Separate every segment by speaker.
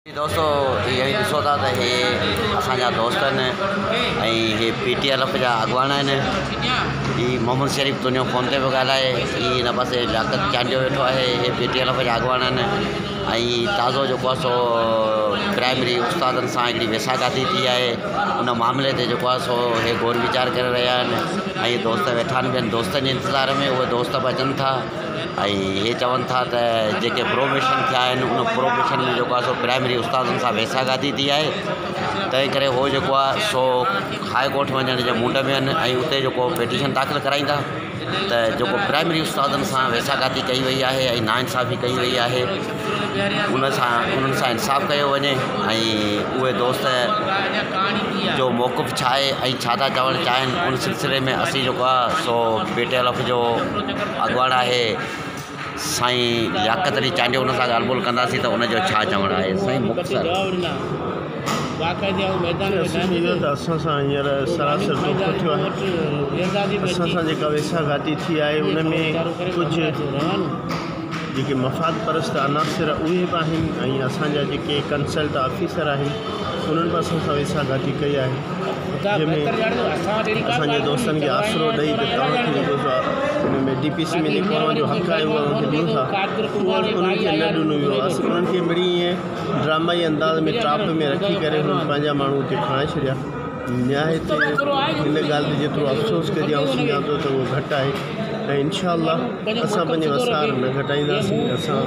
Speaker 1: दोस्तों ये ॾिसो था त हे असांजा दोस्त आहिनि ऐं हे PTLF जा अॻुवान आहिनि। ही मोहम्मद शरीफ़ तुंहिंजो फ़ोन ते पियो ॻाल्हाए, ही हिन पासे लियाकत चांडियो वेठो आहे, हे PTLF जा अॻुवान आहिनि। ऐं ताज़ो जेको आहे सो प्राइमरी उस्तादनि सां हिकिड़ी वेसागाती थी आहे, उन मामले ते जेको आहे सो हे गौर वीचार करे रहिया आहिनि। ऐं दोस्त वेठा आहिनि, ॿियनि दोस्तनि जे इंतज़ार में उहे दोस्त बि अचनि था ऐं हे चवनि था त जेके प्रोबेशन थिया आहिनि उन प्रोबेशन में जेको आहे सो प्राइमरी उस्तादनि सां वेसागाती थी आहे, तंहिं करे उहो जेको आहे सो हाई कोर्ट वञण जे मुंड में आहिनि ऐं उते जेको पिटीशन दाख़िल कराईंदा त जेको प्राइमरी उस्तादनि सां वेसागाती कई वई आहे ऐं नाइंसाफ़ी कई वई आहे उन्हनि सां इंसाफ़ कयो वञे ऐं उहे दोस्त जो मौक़िफ़ छा आहे ऐं छा था चवणु चाहिनि उन सिलसिले में असीं जेको आहे सो PTLF जो अॻुवान आहे साईं लियाकत अली चांडियो उन सां ॻाल्हि ॿोल कंदासीं त उनजो छा चवणु आहे। साईं मुख़्तसर
Speaker 2: असां सां हींअर सरासर धोखो थियो आहे। असां सां जेका वेसागाती थी आहे उन में कुझु जेके मफ़ाद परस्त अनासिर उहे बि आहिनि ऐं असांजा जेके कंसल्ट ऑफिसर आहिनि उन्हनि बि असां सां वेसागाती कई आहे, जंहिंमें असांजे दोस्तनि खे आसिरो ॾेई त तव्हांखे जेको हुन में DPC में जेको जो हक़ आहे उहो उन्हनि खे ॾियूं था, उहो उन्हनि खे न ॾिनो वियो आहे। असीं उन्हनि खे मिड़ी ईअं ड्रामाई अंदाज़ में टाप में रखी करे हुननि पंहिंजा माण्हू हुते खणाए छॾिया। न्याय ते हिन ॻाल्हि ते जेतिरो अफ़सोस कजे ऐं सम्झां थो त उहो घटि आहे ऐं इंशाअल्लाह असां पंहिंजे वसार न घटाईंदासीं। असां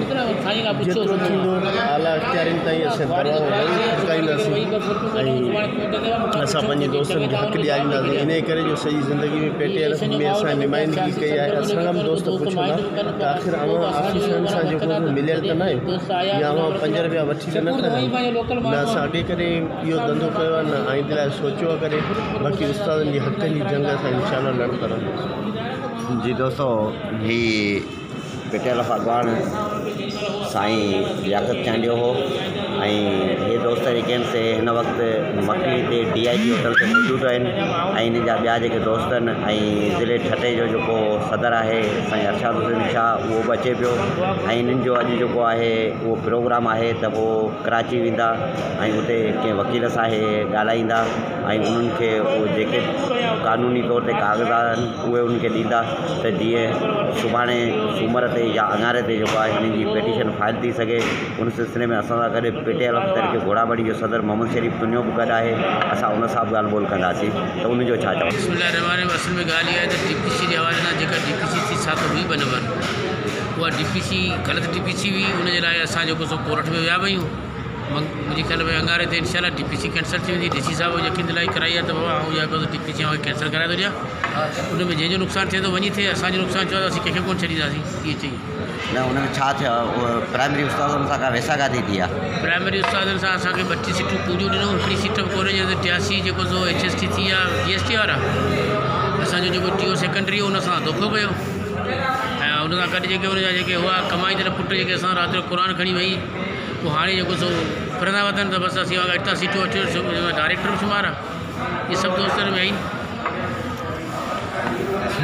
Speaker 2: जेतिरो थींदो आला इख़्तियारनि ताईं असां परवाह फटकाईंदासीं ऐं असां पंहिंजे दोस्तनि खे हक़ ॾियारींदासीं। इन करे जो सॼी ज़िंदगी में PTLF में असां निमाइंदगी कई आहे। असांजा बि दोस्त पुछंदा त आख़िर अवां ऑफिसरनि सां जेको मिलियल त न आहियो या अवां 5 रुपया वठी त न खणा न, असां अॻे करे इहो धंधो कयो आहे न आईंदे लाइ सोचियो आहे करे। बाक़ी उस्तादनि जी हक़नि जी जंग असां इंशाअल्लाह लड़ंदा रहंदासीं।
Speaker 1: जी दोस्तों ही PTLF अॻुवान साईं लियाकत चांडियो हो ऐं हे दोस्त जेके आहिनि से हिन वक़्तु मकड़ी ते DIG होटल ते मौजूदु आहिनि ऐं हिन जा ॿिया जेके दोस्त आहिनि ऐं ज़िले ठटे जो जेको सदर आहे साईं अरशद हुसैन शाह उहो बि अचे पियो ऐं हिननि जो अॼु जेको आहे उहो प्रोग्राम आहे त उहो कराची वेंदा ऐं उते कंहिं वकील सां ॻाल्हाईंदा ऐं उन्हनि खे उहे जेके क़ानूनी तौर ते काग़ज़ात आहिनि उहे उन्हनि खे ॾींदा त जीअं सुभाणे सूमर ते या अङारे ते जेको आहे हिननि जी पिटीशन फाइल थी सघे। उन सिलसिले में असां सां गॾु PTLF तरीक़े घोड़ाबड़ी जो सदर मोहम्मद शरीफ़ तुंहिंजो बि गॾु आहे, असां उन सां बि ॻाल्हि ॿोल कंदासीं त उनजो छा चवणु।
Speaker 3: असल में ॻाल्हि इहा आहे त DPC जे हवाले सां जेका DPC थी 7 हुई 2 नंबर उहा DPC ग़लति DPC हुई, उनजे लाइ असां जेको सो कोर्ट में विया आहियूं। मुंहिंजे ख्याल में अङारे ते इंशाअल्लाह DPC कैंसिल थी वेंदी। DC साहिब यकीन दिलाई कराई आहे त बाबा ऐं इहा DPC कैंसिल कराए थो ॾियां, उन में जंहिंजो नुक़सानु थिए थो वञी थिए, असांजो नुक़सानु थियो त असीं कंहिंखे कोन छॾींदासीं। इहे चई
Speaker 1: न उन में छा थियो, प्राइमरी उस्तादनि सां का वेसागाती थी आहे।
Speaker 3: प्राइमरी उस्तादनि सां असांखे 32 सीटूं पूरियूं ॾिनूं, हिकिड़ी सीट कोन्हे जे 83 जेको सो HST थी आहे GST वारा, असांजो जेको TO सेकेंडरी हुन सां धोखो कयो ऐं हुन सां गॾु जेके हुनजा जेके हुआ कमाईंदड़ पुट जेके असां राति जो क़ुर खणी वेही पोइ हाणे जेको सो फिरंदा वधनि त बसि असीं अॻिता सीटूं अचो डायरेक्टर बि शुमार आहे। इहे सभु दोस्तनि में आहिनि।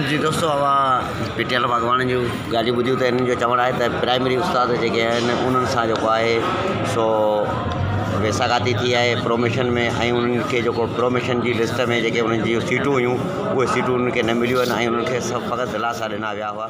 Speaker 1: जी दोस्तों अवां PTLF अॻुवान जूं ॻाल्हियूं ॿुधियूं त हिननि जो चवणु आहे त प्राइमरी उस्ताद जेके आहिनि उन्हनि सां जेको आहे सो वेसागाती थी आहे प्रोमेशन में ऐं उन्हनि खे जेको प्रोमेशन जी लिस्ट में जेके उन्हनि जी सीटूं हुयूं उहे सीटूं उन्हनि खे न मिलियूं आहिनि ऐं उन्हनि खे सभु फ़क़ति दिलासा ॾिना विया हुआ।